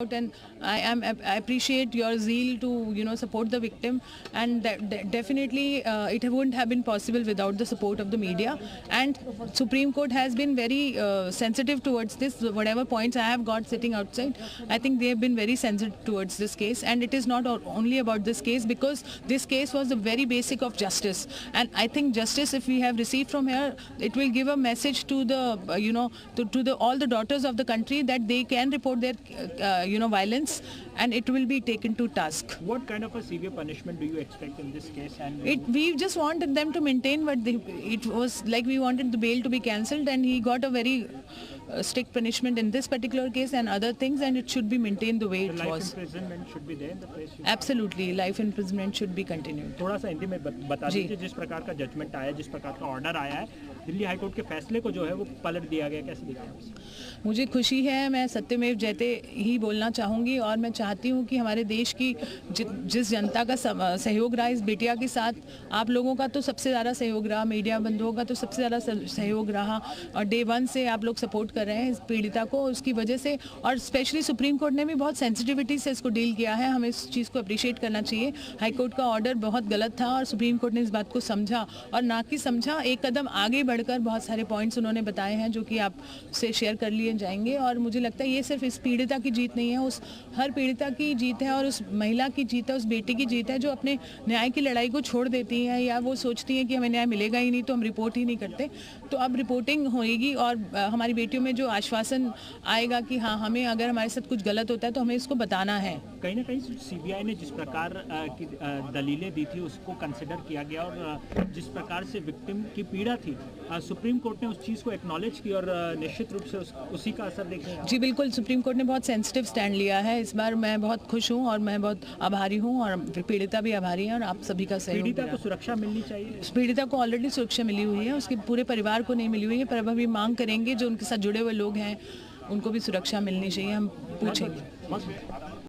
And I appreciate your zeal to support the victim, and definitely it wouldn't have been possible without the support of the media. And Supreme Court has been very sensitive towards this. Whatever points I have got sitting outside, I think they have been very sensitive towards this case. And it is not only about this case, because this case was the very basic of justice. And I think justice, if we have received from here, it will give a message to the to all the daughters of the country that they can report their violence, and it will be taken to task. What kind of a severe punishment do you expect in this case? And we just wanted them to maintain what it was like. We wanted the bail to be cancelled, and he got a very strict punishment in this particular case and other things, and it should be maintained the way it was. Life imprisonment should be there in the place. Absolutely, life imprisonment should be continued. थोड़ा सा हिंदी में बता दीजिए, जिस प्रकार का judgement आया, जिस प्रकार का ऑर्डर आया है, दिल्ली हाईकोर्ट के फैसले को जो है वो पलट दिया गया, कैसे देखते हैं? मुझे खुशी है, मैं सत्यमेव जयते ही बोलना चाहूँगी, और मैं चाहती हूँ कि हमारे देश की जिस जनता का सहयोग रहा इस बिटिया के साथ, आप लोगों का तो सबसे ज़्यादा सहयोग रहा, मीडिया बंधुओं का तो सबसे ज़्यादा सहयोग रहा, और डे 1 से आप लोग सपोर्ट कर रहे हैं इस पीड़िता को, उसकी वजह से। और स्पेशली सुप्रीम कोर्ट ने भी बहुत सेंसिटिविटी से इसको डील किया है, हमें इस चीज़ को अप्रिशिएट करना चाहिए। हाई कोर्ट का ऑर्डर बहुत गलत था और सुप्रीम कोर्ट ने इस बात को समझा, और ना कि समझा, एक कदम आगे बढ़कर बहुत सारे पॉइंट्स उन्होंने बताए हैं जो कि आपसे शेयर कर लिए जाएंगे। और मुझे लगता है ये सिर्फ इस पीड़िता की जीत नहीं है, उस हर पीड़िता की जीत है, और उस महिला की जीत है, उस बेटी की जीत है जो अपने न्याय की लड़ाई को छोड़ देती है, या वो सोचती है कि हमें न्याय मिलेगा ही नहीं तो हम रिपोर्ट ही नहीं करते। तो अब रिपोर्टिंग होएगी, और हमारी बेटियों में जो आश्वासन आएगा कि हाँ, हमें अगर हमारे साथ कुछ गलत होता है तो हमें इसको बताना है। कहीं ना कहीं सीबीआई ने जिस प्रकार की दलीलें दी थी उसको कंसिडर किया गया, और जिस प्रकार से विक्टिम की पीड़ा थी, सुप्रीम कोर्ट ने उस चीज़ को एक्नॉलेज की, और निश्चित रूप से उसी का असर देखने। जी बिल्कुल, सुप्रीम कोर्ट ने बहुत सेंसिटिव स्टैंड लिया है इस बार। मैं बहुत खुश हूँ और मैं बहुत आभारी हूँ, और पीड़िता भी आभारी है, और आप सभी का सहयोग। पीड़िता को सुरक्षा मिलनी चाहिए। पीड़िता को ऑलरेडी सुरक्षा मिली हुई है, उसके पूरे परिवार को नहीं मिली हुई है, पर अब हम मांग करेंगे जो उनके साथ जुड़े हुए लोग हैं उनको भी सुरक्षा मिलनी चाहिए, हम पूछेंगे।